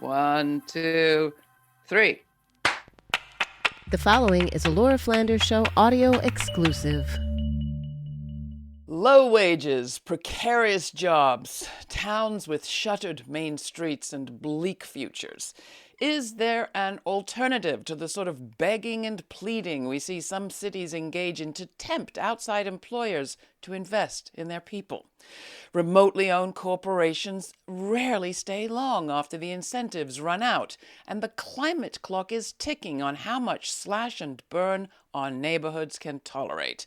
One, two, three. The following is a Laura Flanders Show audio exclusive. Low wages, precarious jobs, towns with shuttered main streets and bleak futures. Is there an alternative to the sort of begging and pleading we see some cities engage in to tempt outside employers to invest in their people? Remotely owned corporations rarely stay long after the incentives run out, and the climate clock is ticking on how much slash and burn our neighborhoods can tolerate.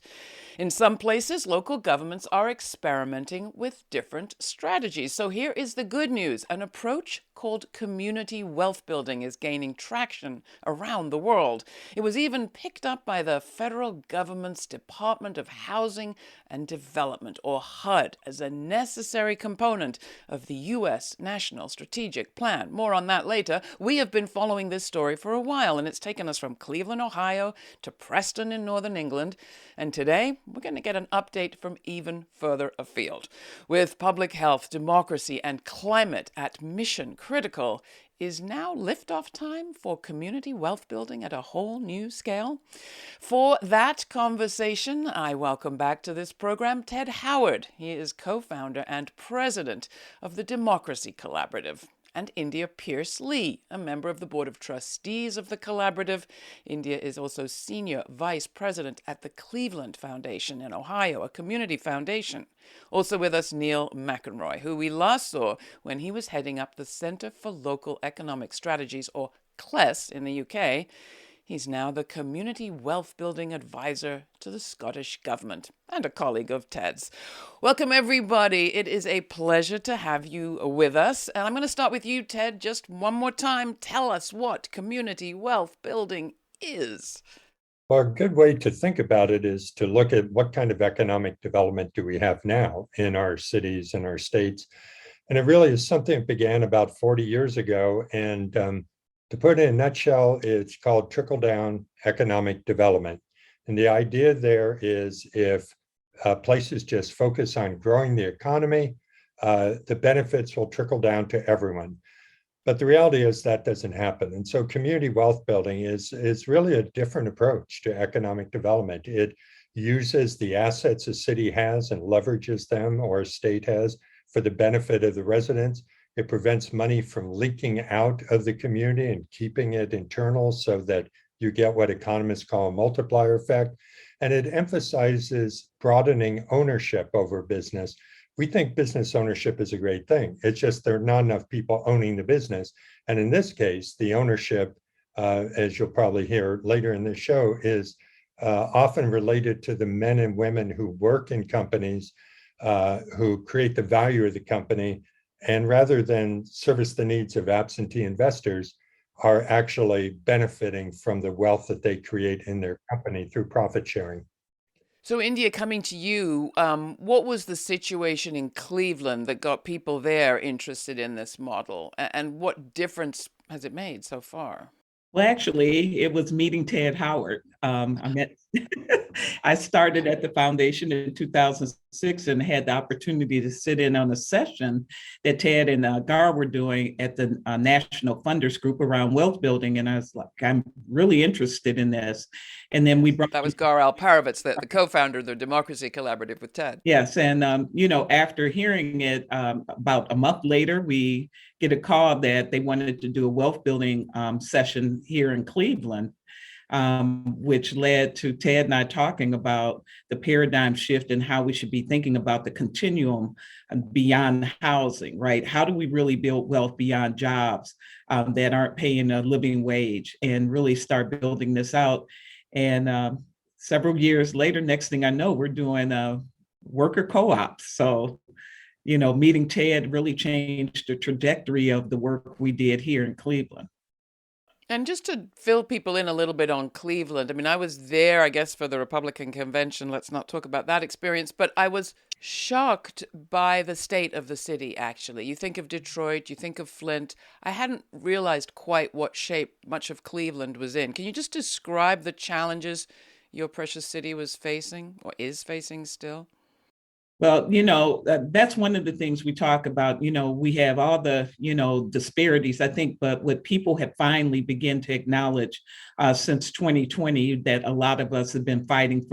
In some places, local governments are experimenting with different strategies. So here is the good news. An approach called community wealth building is gaining traction around the world. It was even picked up by the federal government's Department of Housing and Development, or HUD, as a necessary component of the U.S. National Strategic Plan. More on that later. We have been following this story for a while, and it's taken us from Cleveland, Ohio, to Preston in northern England. And today, we're going to get an update from even further afield. With public health, democracy, and climate at mission critical, is now liftoff time for community wealth building at a whole new scale? For that conversation, I welcome back to this program Ted Howard. He is co-founder and president of the Democracy Collaborative. And India Pierce Lee, a member of the Board of Trustees of the Collaborative. India is also Senior Vice President at the Cleveland Foundation in Ohio, a community foundation. Also with us, Neil McEnroy, who we last saw when he was heading up the Centre for Local Economic Strategies, or CLES, in the UK. He's now the Community Wealth Building Advisor to the Scottish Government and a colleague of Ted's. Welcome, everybody. It is a pleasure to have you with us. And I'm going to start with you, Ted, just one more time. Tell us what community wealth building is. Well, a good way to think about it is to look at what kind of economic development do we have now in our cities and our states. And it really is something that began about 40 years ago. And to put it in a nutshell, it's called trickle-down economic development. And the idea there is if places just focus on growing the economy, the benefits will trickle down to everyone. But the reality is that doesn't happen. And so community wealth building is really a different approach to economic development. It uses the assets a city has and leverages them, or a state has, for the benefit of the residents. It prevents money from leaking out of the community and keeping it internal so that you get what economists call a multiplier effect. And it emphasizes broadening ownership over business. We think business ownership is a great thing. It's just there are not enough people owning the business. And in this case, the ownership, as you'll probably hear later in the show, is often related to the men and women who work in companies, who create the value of the company, and rather than service the needs of absentee investors, are actually benefiting from the wealth that they create in their company through profit sharing. So, India, coming to you, what was the situation in Cleveland that got people there interested in this model? And what difference has it made so far? Well, actually, it was meeting Ted Howard. I met, I started at the foundation in 2006 and had the opportunity to sit in on a session that Ted and Gar were doing at the National Funders Group around wealth building. And I was like, I'm really interested in this. And then we brought— That was Gar Alparovitz, the co-founder of the Democracy Collaborative with Ted. Yes. And, after hearing it, about a month later, we get a call that they wanted to do a wealth building session here in Cleveland, which led to Ted and I talking about the paradigm shift and how we should be thinking about the continuum beyond housing, right? How do we really build wealth beyond jobs that aren't paying a living wage, and really start building this out? And several years later, next thing I know, we're doing worker co-ops. So meeting Ted really changed the trajectory of the work we did here in Cleveland. And just to fill people in a little bit on Cleveland, I mean, I was there, I guess, for the Republican convention. Let's not talk about that experience. But I was shocked by the state of the city, actually. You think of Detroit, you think of Flint. I hadn't realized quite what shape much of Cleveland was in. Can you just describe the challenges your precious city was facing, or is facing still? Well, that's one of the things we talk about. We have all the, disparities, I think, but what people have finally begun to acknowledge since 2020, that a lot of us have been fighting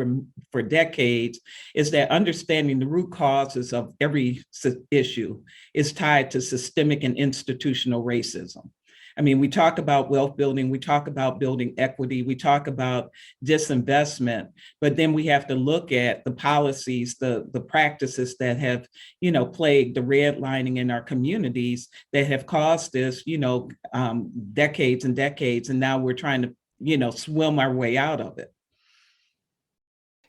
for decades, is that understanding the root causes of every issue is tied to systemic and institutional racism. I mean, we talk about wealth building, we talk about building equity, we talk about disinvestment, but then we have to look at the policies, the practices that have, plagued the redlining in our communities that have caused this, decades and decades, and now we're trying to, swim our way out of it.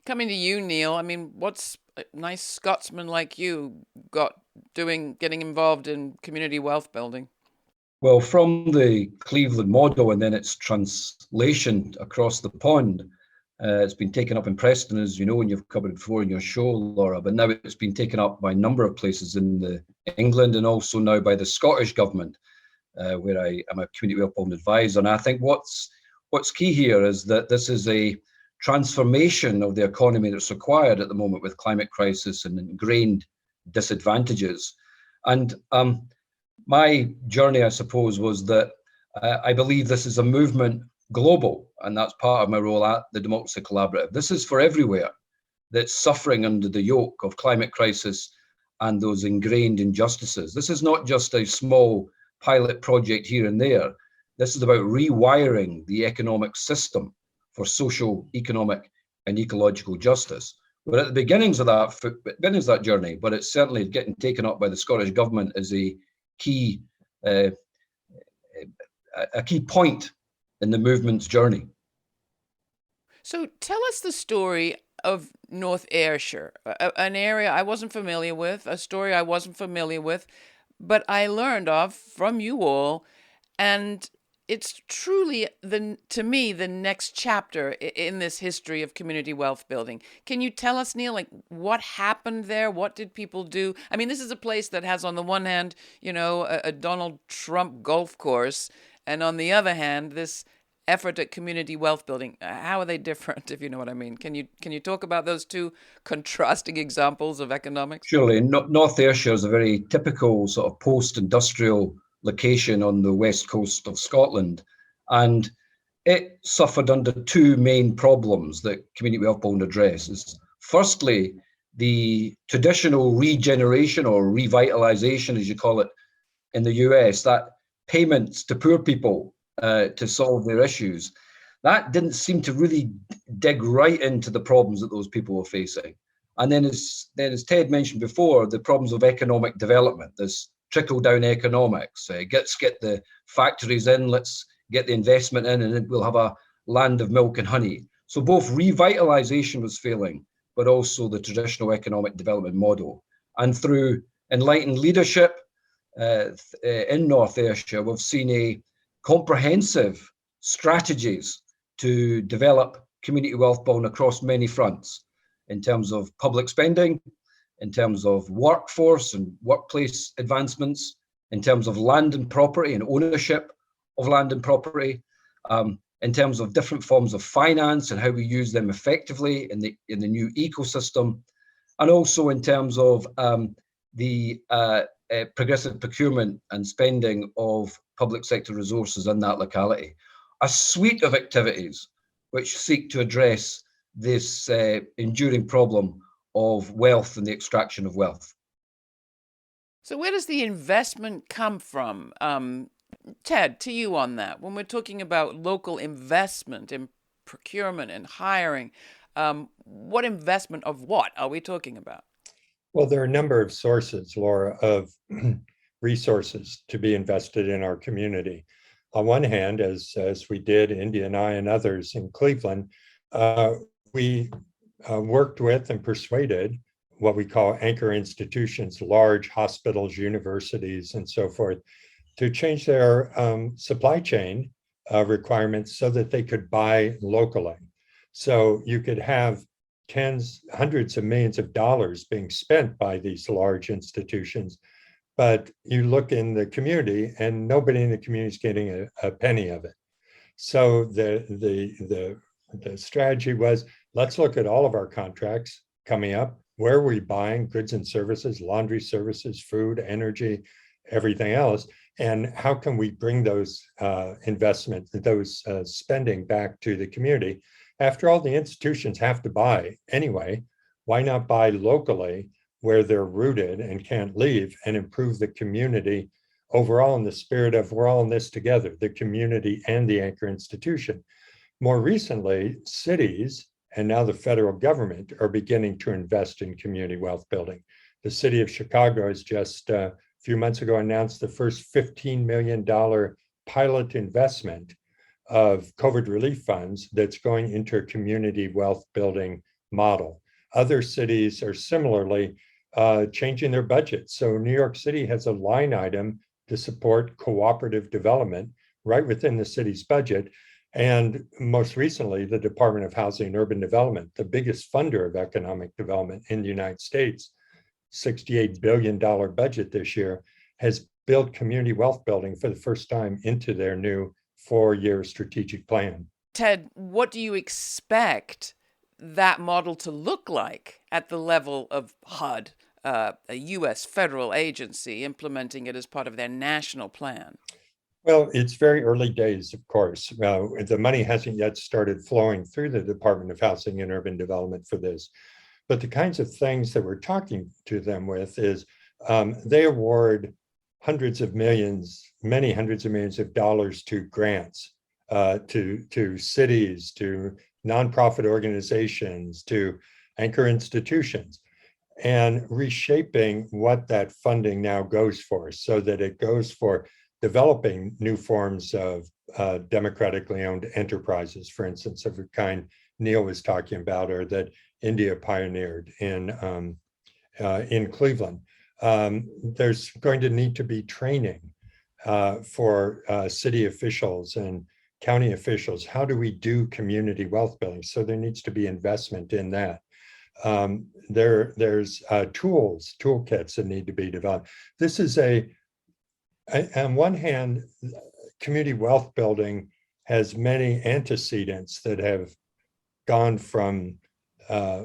Coming to you, Neil, I mean, what's a nice Scotsman like you getting involved in community wealth building? Well, from the Cleveland model and then its translation across the pond, it's been taken up in Preston, as you know, and you've covered it before in your show, Laura, but now it's been taken up by a number of places in England and also now by the Scottish government, where I am a community wealth building advisor. And I think what's key here is that this is a transformation of the economy that's required at the moment with climate crisis and ingrained disadvantages. And my journey, I suppose, was that I believe this is a movement global, and that's part of my role at the Democracy Collaborative. This is for everywhere that's suffering under the yoke of climate crisis and those ingrained injustices. This is not just a small pilot project here and there. This is about rewiring the economic system for social, economic, and ecological justice. We're at the beginnings of that journey, but it's certainly getting taken up by the Scottish government as a key point in the movement's journey. So tell us the story of North Ayrshire, an area I wasn't familiar with, a story I wasn't familiar with, but I learned of from you all, and it's truly, to me, the next chapter in this history of community wealth building. Can you tell us, Neil, like what happened there? What did people do? I mean, this is a place that has, on the one hand, a Donald Trump golf course, and on the other hand, this effort at community wealth building. How are they different, if you know what I mean? Can you talk about those two contrasting examples of economics? Surely. North Ayrshire is a very typical sort of post-industrial location on the west coast of Scotland, and it suffered under two main problems that community wealth building addresses. Firstly, the traditional regeneration or revitalization, as you call it in the US, that payments to poor people to solve their issues, that didn't seem to really dig right into the problems that those people were facing. And then as Ted mentioned before, the problems of economic development, this trickle-down economics. Let's get the factories in, let's get the investment in, and then we'll have a land of milk and honey. So both revitalization was failing, but also the traditional economic development model. And through enlightened leadership in North Ayrshire, we've seen a comprehensive strategies to develop community wealth building across many fronts in terms of public spending, in terms of workforce and workplace advancements, in terms of land and property and ownership of land and property, in terms of different forms of finance and how we use them effectively in the new ecosystem, and also in terms of the progressive procurement and spending of public sector resources in that locality. A suite of activities which seek to address this enduring problem of wealth and the extraction of wealth. So where does the investment come from? Ted, to you on that. When we're talking about local investment in procurement and hiring, what investment of what are we talking about? Well, there are a number of sources, Laura, of resources to be invested in our community. On one hand, as we did, India and I and others in Cleveland, we worked with and persuaded what we call anchor institutions, large hospitals, universities, and so forth, to change their supply chain requirements so that they could buy locally. So you could have hundreds of millions of dollars being spent by these large institutions, but you look in the community and nobody in the community is getting a penny of it. So the strategy was, let's look at all of our contracts coming up. where are we buying goods and services, laundry services, food, energy, everything else, and how can we bring those investments, those spending back to the community? After all, the institutions have to buy anyway. Why not buy locally where they're rooted and can't leave, and improve the community overall in the spirit of we're all in this together, the community and the anchor institution? More recently, cities and now the federal government are beginning to invest in community wealth building. The city of Chicago has just a few months ago announced the first $15 million pilot investment of COVID relief funds that's going into a community wealth building model. Other cities are similarly changing their budgets. So New York City has a line item to support cooperative development right within the city's budget. And most recently, the Department of Housing and Urban Development, the biggest funder of economic development in the United States, $68 billion budget this year, has built community wealth building for the first time into their new 4-year strategic plan. Ted, what do you expect that model to look like at the level of HUD, a U.S. federal agency implementing it as part of their national plan? Well, it's very early days, of course. The money hasn't yet started flowing through the Department of Housing and Urban Development for this. But the kinds of things that we're talking to them with is they award hundreds of millions, many hundreds of millions of dollars to grants, to cities, to nonprofit organizations, to anchor institutions, and reshaping what that funding now goes for, so that it goes for developing new forms of democratically owned enterprises, for instance, of the kind Neil was talking about, or that India pioneered in Cleveland. There's going to need to be training for city officials and county officials. How do we do community wealth building? So there needs to be investment in that. There's toolkits that need to be developed. This is on one hand, community wealth building has many antecedents that have gone from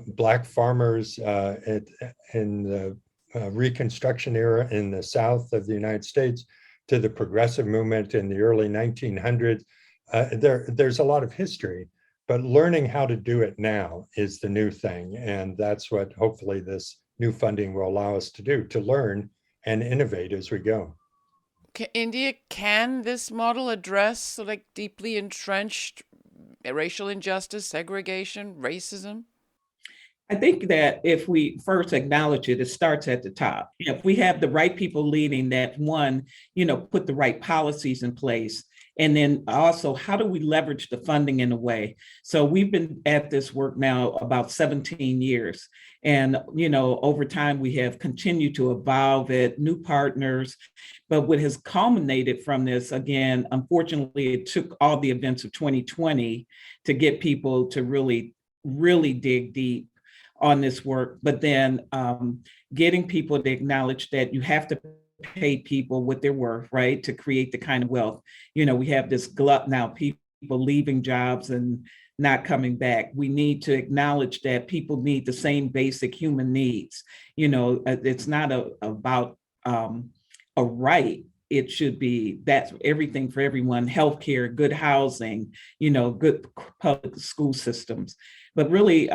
Black farmers in the Reconstruction era in the South of the United States to the progressive movement in the early 1900s. There's a lot of history, but learning how to do it now is the new thing. And that's what hopefully this new funding will allow us to do, to learn and innovate as we go. India, can this model address like deeply entrenched racial injustice, segregation, racism? I think that if we first acknowledge it, it starts at the top. If we have the right people leading that, one, put the right policies in place. And then also, how do we leverage the funding in a way? So we've been at this work now about 17 years. And, over time, we have continued to evolve it, new partners. But what has culminated from this, again, unfortunately, it took all the events of 2020 to get people to really, really dig deep on this work. But then getting people to acknowledge that you have to pay people what they're worth, right, to create the kind of wealth. We have this glut now, people leaving jobs and not coming back. We need to acknowledge that people need the same basic human needs. It's not about a right. It should be that's everything for everyone: healthcare, good housing, good public school systems. But really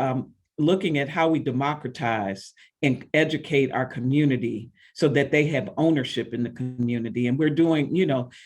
looking at how we democratize and educate our community so that they have ownership in the community. And we're doing,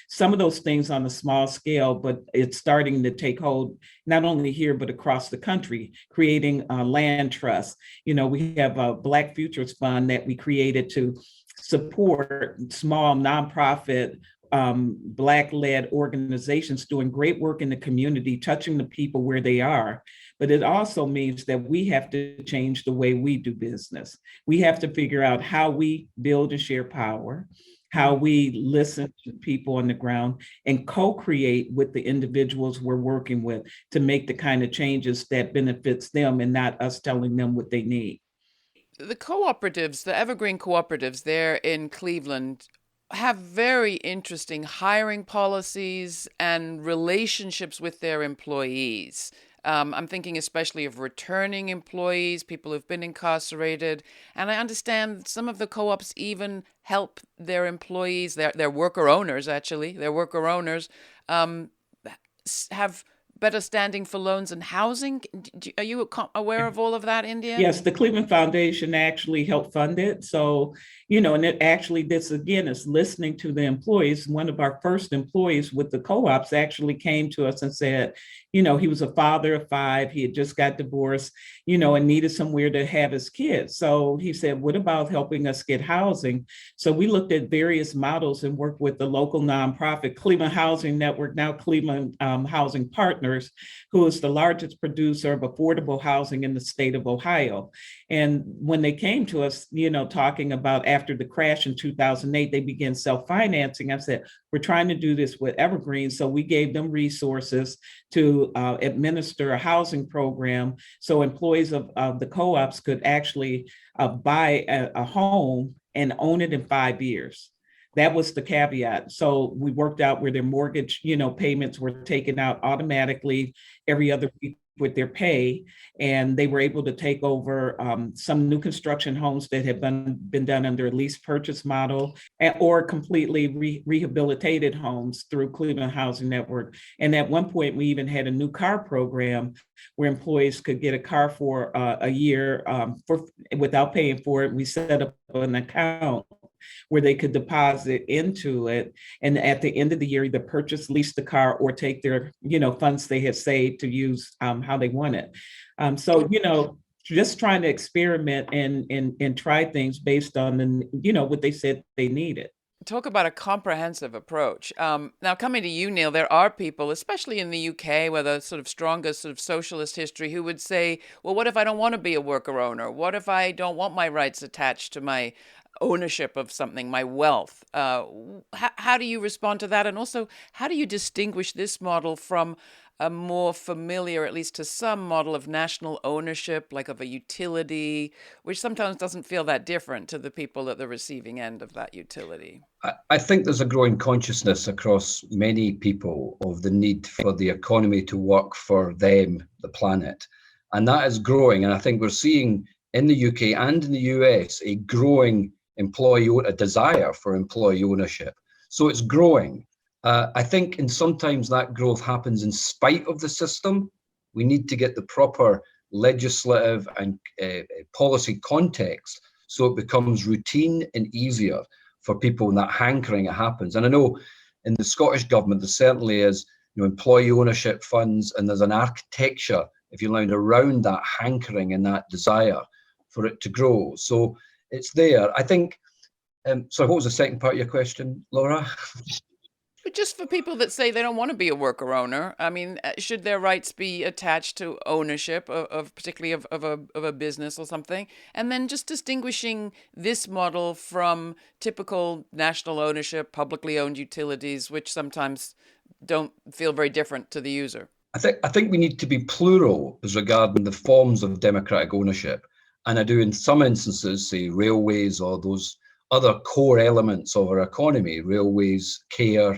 some of those things on a small scale, but it's starting to take hold, not only here, but across the country, creating land trusts. We have a Black Futures Fund that we created to support small nonprofit Black-led organizations doing great work in the community, touching the people where they are. But it also means that we have to change the way we do business. We have to figure out how we build and share power, how we listen to people on the ground and co-create with the individuals we're working with to make the kind of changes that benefits them and not us telling them what they need. The cooperatives, the Evergreen cooperatives there in Cleveland, have very interesting hiring policies and relationships with their employees. I'm thinking especially of returning employees, people who've been incarcerated. And I understand some of the co-ops even help their employees, their worker owners, actually, their worker owners, have better standing for loans and housing. Are you aware of all of that, India? Yes, the Cleveland Foundation actually helped fund it. So, and it actually, this again is listening to the employees. One of our first employees with the co-ops actually came to us and said, he was a father of 5. He had just got divorced, and needed somewhere to have his kids. So he said, what about helping us get housing? So we looked at various models and worked with the local nonprofit Cleveland Housing Network, now Cleveland Housing Partners, who is the largest producer of affordable housing in the state of Ohio. And when they came to us, talking about after the crash in 2008, they began self-financing. I said, we're trying to do this with Evergreen. So we gave them resources to administer a housing program so employees of the co-ops could actually buy a home and own it in 5 years. That was the caveat. So we worked out where their mortgage, payments were taken out automatically every other week with their pay, and they were able to take over some new construction homes that had been done under a lease purchase model, or completely rehabilitated homes through Cleveland Housing Network. And at one point, we even had a new car program where employees could get a car for a year without paying for it. We set up an account where they could deposit into it, and at the end of the year, either purchase, lease the car, or take their funds they had saved to use how they want it. So just trying to experiment and try things based on what they said they needed. Talk about a comprehensive approach. Now, coming to you, Neil, there are people, especially in the UK, with a sort of strongest sort of socialist history, who would say, well, what if I don't want to be a worker owner? What if I don't want my rights attached to my ownership of something, my wealth? How do you respond to that? And also, how do you distinguish this model from a more familiar, at least to some, model of national ownership, like of a utility, which sometimes doesn't feel that different to the people at the receiving end of that utility? I think there's a growing consciousness across many people of the need for the economy to work for them, the planet. And that is growing. And I think we're seeing in the UK and in the US a growing a desire for employee ownership. So it's growing. I think, and sometimes that growth happens in spite of the system. We need to get the proper legislative and policy context so it becomes routine and easier for people when that hankering happens. And I know in the Scottish government, there certainly is employee ownership funds, and there's an architecture, if you like, around that hankering and that desire for it to grow. So it's there. I think, so what was the second part of your question, Laura? But just for people that say they don't want to be a worker owner, I mean, should their rights be attached to ownership of particularly of a business or something? And then just distinguishing this model from typical national ownership, publicly owned utilities, which sometimes don't feel very different to the user. I think we need to be plural as regarding the forms of democratic ownership. And I do, in some instances, say railways or those other core elements of our economy, railways, care,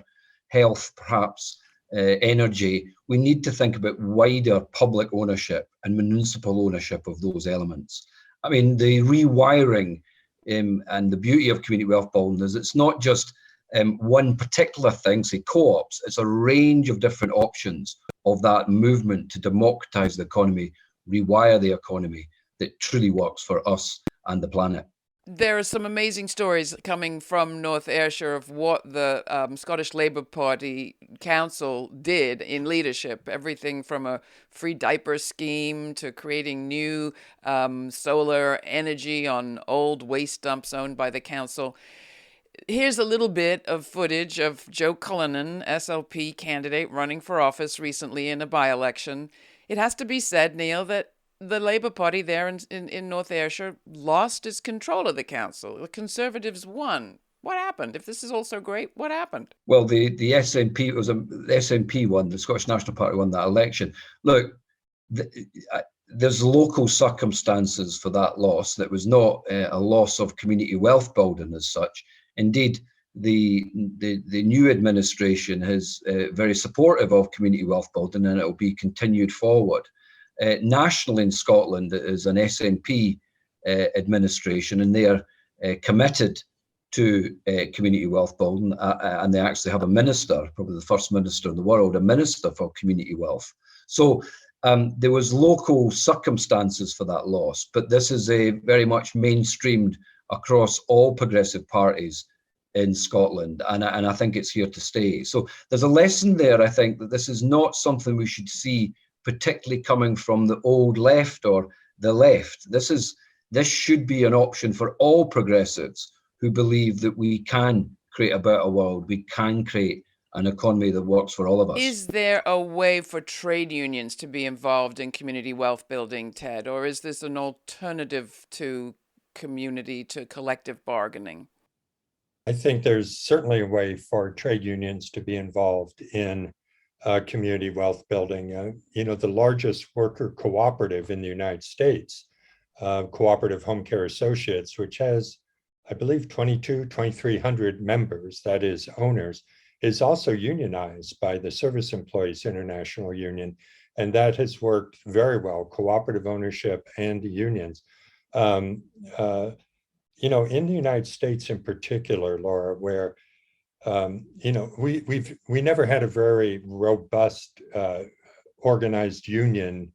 health, perhaps, energy. We need to think about wider public ownership and municipal ownership of those elements. I mean, the rewiring and the beauty of community wealth building is it's not just one particular thing, say co-ops, it's a range of different options of that movement to democratize the economy, rewire the economy that truly works for us and the planet. There are some amazing stories coming from North Ayrshire of what the Scottish Labour Party Council did in leadership. Everything from a free diaper scheme to creating new solar energy on old waste dumps owned by the council. Here's a little bit of footage of Joe Cullinan, SLP candidate running for office recently in a by-election. It has to be said, Neil, that the Labour Party there in North Ayrshire lost its control of the council. The Conservatives won. What happened? If this is all so great, what happened? Well, the SNP the SNP won, the Scottish National Party won that election. Look, there's local circumstances for that loss. That was not a loss of community wealth building as such. Indeed, the new administration is very supportive of community wealth building, and it will be continued forward. Nationally in Scotland, it is an SNP administration, and they are committed to community wealth building, and they actually have a minister, probably the first minister in the world, a minister for community wealth. So there was local circumstances for that loss, but this is a very much mainstreamed across all progressive parties in Scotland, and I think it's here to stay. So there's a lesson there, I think, that this is not something we should see particularly coming from the old left or the left. This should be an option for all progressives who believe that we can create a better world, we can create an economy that works for all of us. Is there a way for trade unions to be involved in community wealth building, Ted, or is this an alternative to collective bargaining? I think there's certainly a way for trade unions to be involved in community wealth building. The largest worker cooperative in the United States, Cooperative Home Care Associates, which has, I believe, 2,300 members, that is owners, is also unionized by the Service Employees International Union. And that has worked very well, cooperative ownership and the unions. In the United States in particular, Laura, where we never had a very robust organized union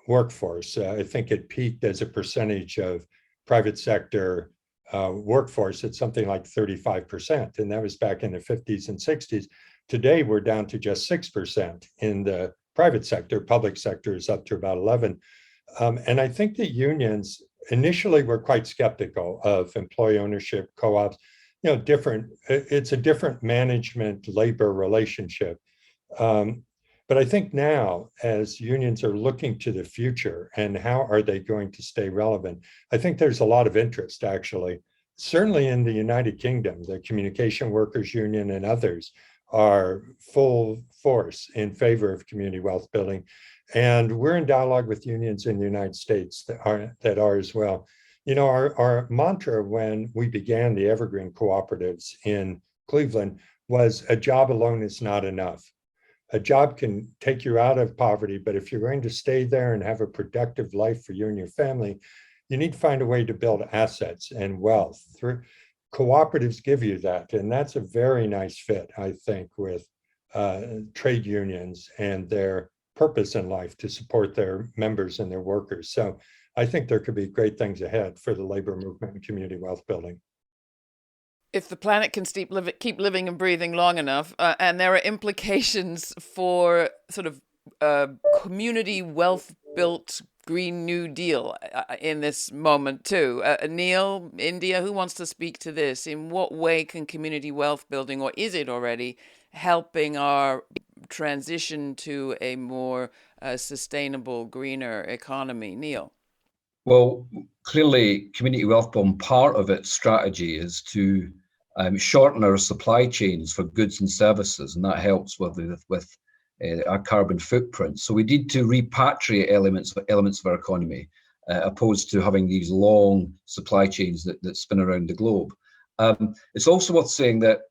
workforce. I think it peaked as a percentage of private sector workforce at something like 35%, and that was back in the 50s and 60s. Today, we're down to just 6% in the private sector. Public sector is up to about 11. And I think the unions initially were quite skeptical of employee ownership co-ops. It's a different management labor relationship. But I think now, as unions are looking to the future and how are they going to stay relevant, I think there's a lot of interest, actually. Certainly in the United Kingdom, the Communication Workers Union and others are full force in favor of community wealth building. And we're in dialogue with unions in the United States that are as well. Our mantra when we began the Evergreen Cooperatives in Cleveland was a job alone is not enough. A job can take you out of poverty, but if you're going to stay there and have a productive life for you and your family, you need to find a way to build assets and wealth. Cooperatives give you that, and that's a very nice fit, I think, with trade unions and their purpose in life to support their members and their workers. So I think there could be great things ahead for the labor movement and community wealth building. If the planet can keep living and breathing long enough, and there are implications for sort of community wealth built Green New Deal in this moment too. Neil, India, who wants to speak to this? In what way can community wealth building, or is it already, helping our transition to a more sustainable, greener economy? Neil? Well, clearly, community wealth building, part of its strategy is to shorten our supply chains for goods and services, and that helps with our carbon footprint. So we need to repatriate elements of our economy, opposed to having these long supply chains that spin around the globe. It's also worth saying that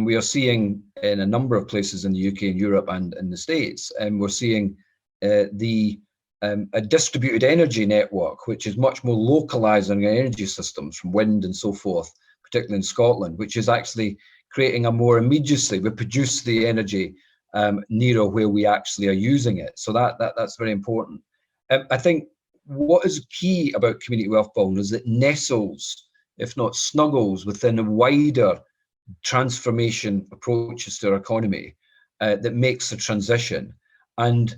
we are seeing in a number of places in the UK and Europe and in the States, and we're seeing a distributed energy network, which is much more localizing our energy systems from wind and so forth, particularly in Scotland, which is actually creating a more immediacy. We produce the energy nearer where we actually are using it. So that's very important. I think what is key about community wealth building is it nestles, if not snuggles, within a wider transformation approaches to our economy that makes the transition. And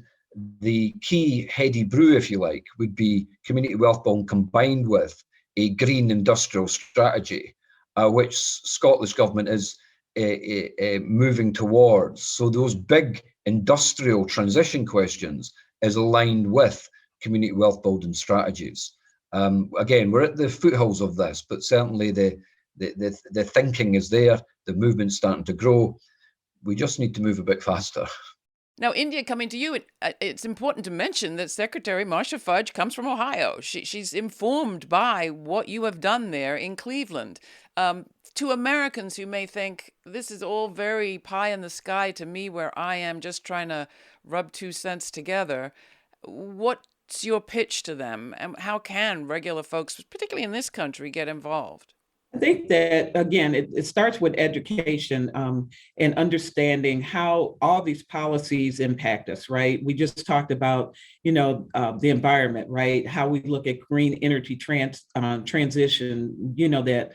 the key heady brew, if you like, would be community wealth building combined with a green industrial strategy, which Scottish government is moving towards. So those big industrial transition questions is aligned with community wealth building strategies. Again, we're at the foothills of this, but certainly the thinking is there, the movement's starting to grow. We just need to move a bit faster. Now, India, coming to you, it's important to mention that Secretary Marcia Fudge comes from Ohio. She's informed by what you have done there in Cleveland. to Americans who may think this is all very pie in the sky to me, where I am just trying to rub 2 cents together, what's your pitch to them? And how can regular folks, particularly in this country, get involved? I think that, again, it starts with education and understanding how all these policies impact us, right? We just talked about, the environment, right? How we look at green energy transition, that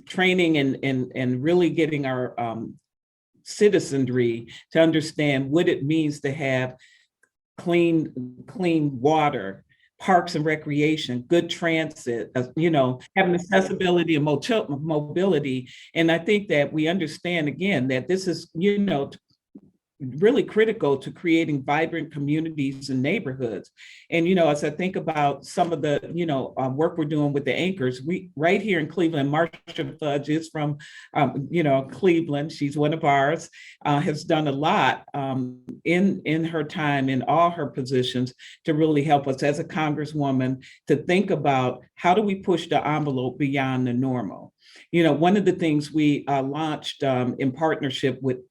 training and really getting our citizenry to understand what it means to have clean water, parks and recreation, good transit, having accessibility and mobility. And I think that we understand, again, that this is, really critical to creating vibrant communities and neighborhoods. And, as I think about some of the, work we're doing with the anchors, we right here in Cleveland, Marsha Fudge is from, Cleveland. She's one of ours, has done a lot in her time, in all her positions, to really help us as a congresswoman to think about how do we push the envelope beyond the normal. One of the things we launched in partnership with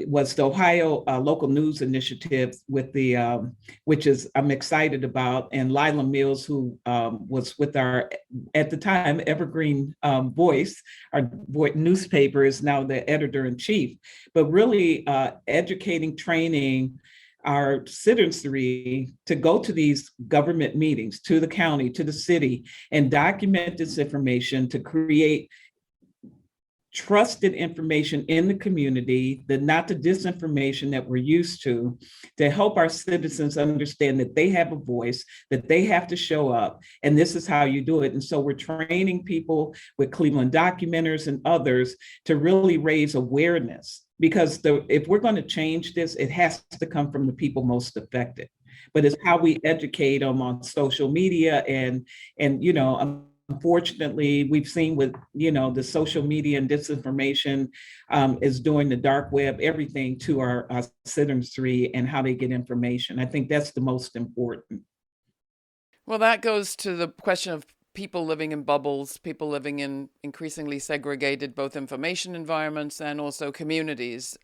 was the Ohio Local News Initiative with the, which is I'm excited about, and Lila Mills, who was with our, at the time, Evergreen Voice, our newspaper, is now the editor-in-chief, but really educating, training our citizenry to go to these government meetings, to the county, to the city, and document this information to create trusted information in the community, not the disinformation that we're used to help our citizens understand that they have a voice, that they have to show up, and this is how you do it. And so we're training people with Cleveland Documenters and others to really raise awareness, because if we're going to change this, it has to come from the people most affected. But it's how we educate them on social media and unfortunately, we've seen with, the social media and disinformation is doing the dark web, everything to our citizenry and how they get information. I think that's the most important. Well, that goes to the question of people living in bubbles, people living in increasingly segregated both information environments and also communities.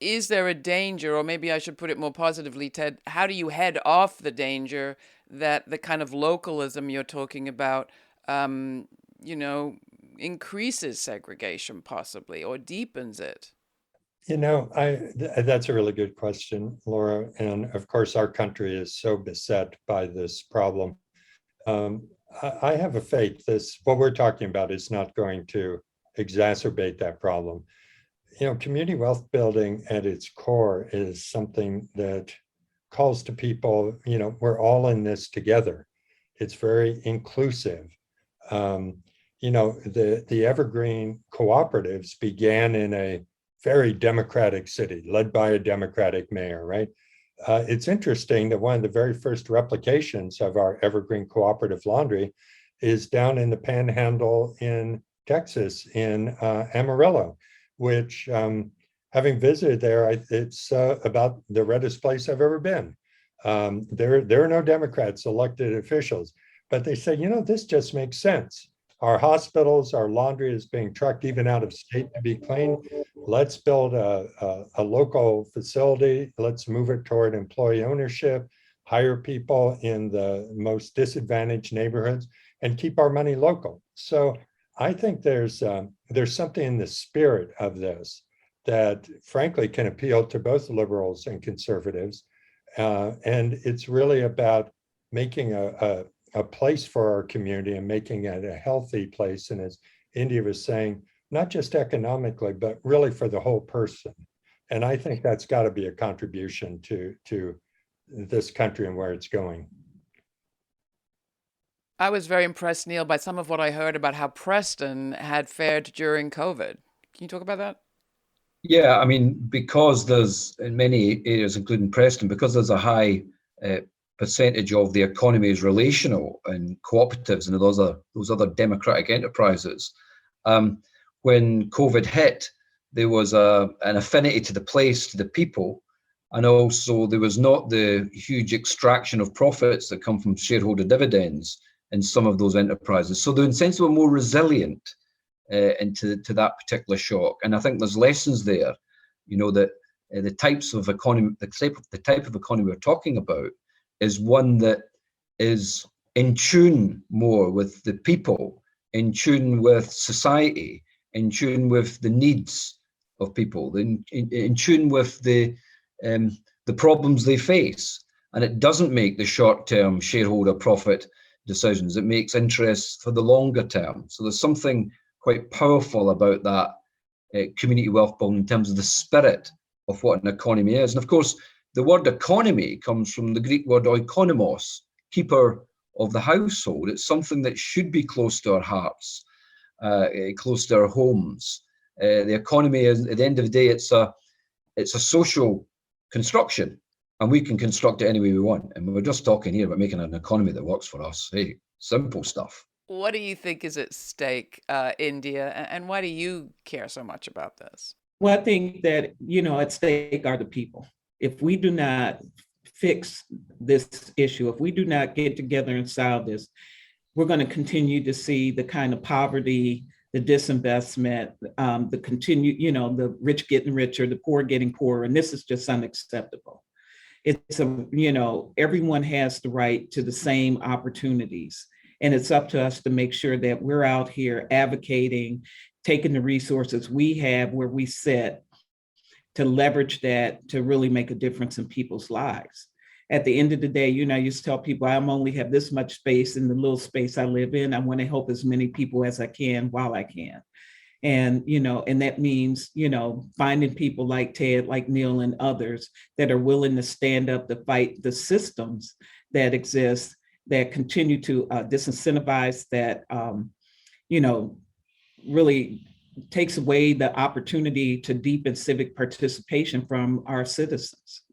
Is there a danger, or maybe I should put it more positively, Ted, how do you head off the danger that the kind of localism you're talking about, increases segregation possibly, or deepens it? That's a really good question, Laura. And of course, our country is so beset by this problem. I have a faith what we're talking about is not going to exacerbate that problem. Community wealth building at its core is something that calls to people, we're all in this together. It's very inclusive. The Evergreen cooperatives began in a very democratic city, led by a Democratic mayor, right? It's interesting that one of the very first replications of our Evergreen Cooperative Laundry is down in the Panhandle in Texas, in Amarillo, which, having visited there, it's about the reddest place I've ever been. There are no Democrats elected officials, but they say, this just makes sense. Our hospitals, our laundry is being trucked even out of state to be clean. Let's build a local facility. Let's move it toward employee ownership, hire people in the most disadvantaged neighborhoods, and keep our money local. So I think there's something in the spirit of this that frankly can appeal to both liberals and conservatives. And it's really about making a place for our community and making it a healthy place. And as India was saying, not just economically, but really for the whole person. And I think that's got to be a contribution to this country and where it's going. I was very impressed, Neil, by some of what I heard about how Preston had fared during COVID. Can you talk about that? Yeah, I mean, because there's, in many areas, including Preston, because there's a high percentage of the economy is relational and cooperatives and those other democratic enterprises. When COVID hit, there was an affinity to the place, to the people, and also there was not the huge extraction of profits that come from shareholder dividends in some of those enterprises. So the incentives were more resilient into that particular shock. And I think there's lessons there, that the types of economy, the type of economy we're talking about is one that is in tune more with the people, in tune with society, in tune with the needs of people, in tune with the problems they face. And it doesn't make the short-term shareholder profit decisions. It makes interests for the longer term. So there's something quite powerful about that community wealth building in terms of the spirit of what an economy is. And of course, the word economy comes from the Greek word oikonomos, keeper of the household. It's something that should be close to our hearts, close to our homes. The economy is, at the end of the day, it's a social construction, and we can construct it any way we want. And we're just talking here about making an economy that works for us. Hey, simple stuff. What do you think is at stake, India, and why do you care so much about this? Well, I think that, at stake are the people. If we do not fix this issue, if we do not get together and solve this, we're going to continue to see the kind of poverty, the disinvestment, the continued, the rich getting richer, the poor getting poorer, and this is just unacceptable. It's everyone has the right to the same opportunities, and it's up to us to make sure that we're out here advocating, taking the resources we have where we sit to leverage that to really make a difference in people's lives. At the end of the day, I used to tell people I only have this much space in the little space I live in. I want to help as many people as I can while I can. And, and that means, finding people like Ted, like Neil and others that are willing to stand up to fight the systems that exist, that continue to disincentivize, that, really takes away the opportunity to deepen civic participation from our citizens.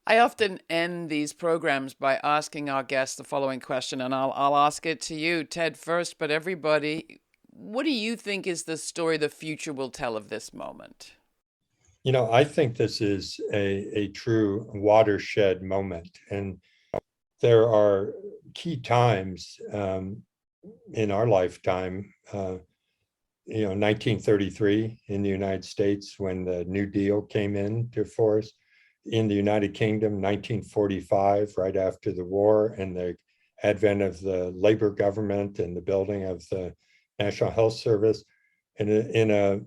I often end these programs by asking our guests the following question, and I'll ask it to you, Ted, first, but everybody. What do you think is the story the future will tell of this moment? I think this is a true watershed moment. And there are key times in our lifetime, 1933 in the United States when the New Deal came into force. In the United Kingdom, 1945, right after the war, and the advent of the Labour government and the building of the National Health Service. And in a,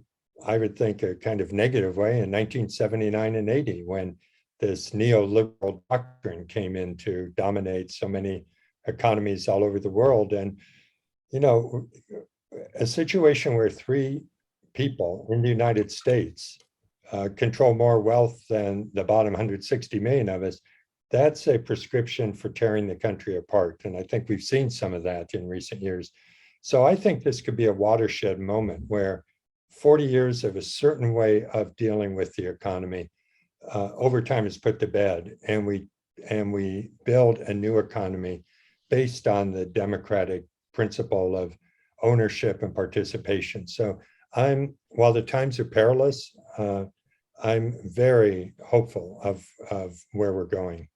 I would think, a kind of negative way, in 1979 and 80, when this neoliberal doctrine came in to dominate so many economies all over the world. And, a situation where three people in the United States control more wealth than the bottom 160 million of us, that's a prescription for tearing the country apart. And I think we've seen some of that in recent years. So I think this could be a watershed moment where 40 years of a certain way of dealing with the economy over time is put to bed, and we build a new economy based on the democratic principle of ownership and participation. So while the times are perilous, I'm very hopeful of where we're going.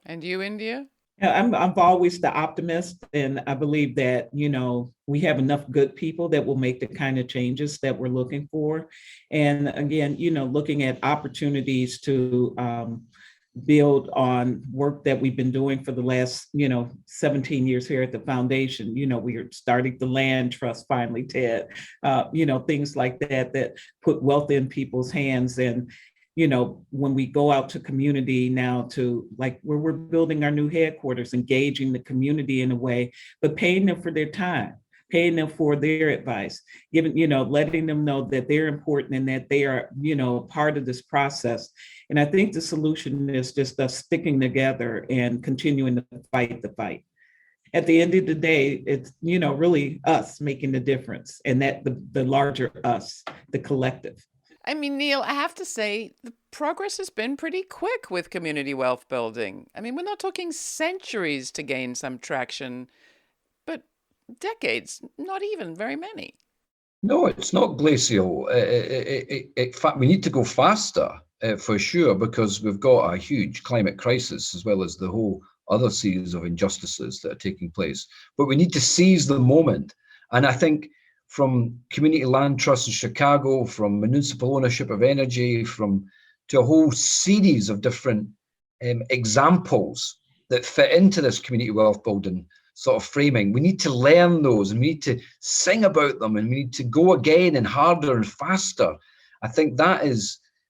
And you, India? Yeah, I'm always the optimist, and I believe that, we have enough good people that will make the kind of changes that we're looking for. And again, looking at opportunities to build on work that we've been doing for the last, 17 years here at the foundation. We are starting the land trust finally, Ted, things like that put wealth in people's hands. And, when we go out to community now to like where we're building our new headquarters, engaging the community in a way, but paying them for their time, paying them for their advice, giving, letting them know that they're important and that they are, part of this process. And I think the solution is just us sticking together and continuing to fight the fight. At the end of the day, it's, really us making the difference, and that the larger us, the collective. I mean, Neil, I have to say, the progress has been pretty quick with community wealth building. I mean, we're not talking centuries to gain some traction, but decades, not even very many. No, it's not glacial. In fact, we need to go faster for sure, because we've got a huge climate crisis as well as the whole other series of injustices that are taking place. But we need to seize the moment. And I think from community land trusts in Chicago, from municipal ownership of energy, to a whole series of different examples that fit into this community wealth building sort of framing. We need to learn those, and we need to sing about them, and we need to go again and harder and faster. I think we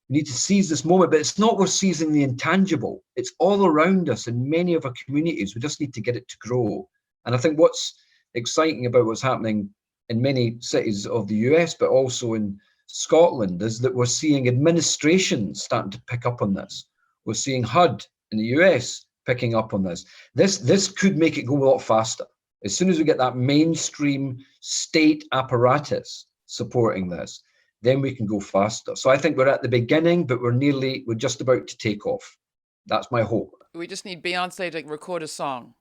need to seize this moment, but it's not worth seizing the intangible. It's all around us in many of our communities. We just need to get it to grow. And I think what's exciting about what's happening in many cities of the US, but also in Scotland, is that we're seeing administrations starting to pick up on this. We're seeing HUD in the US picking up on this. This could make it go a lot faster. As soon as we get that mainstream state apparatus supporting this, then we can go faster. So I think we're at the beginning, but we're just about to take off. That's my hope. We just need Beyonce to record a song.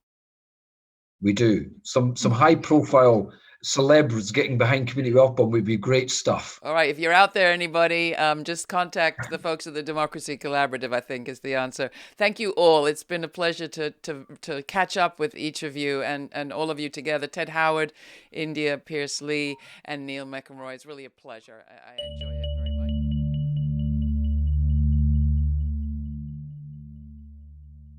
We do. Some high profile celebs getting behind community wealth building would be great stuff. All right, if you're out there, anybody, just contact the folks at the Democracy Collaborative, I think is the answer. Thank you all. It's been a pleasure to catch up with each of you and all of you together. Ted Howard, India Pierce Lee, and Neil McElroy. It's really a pleasure. I enjoyed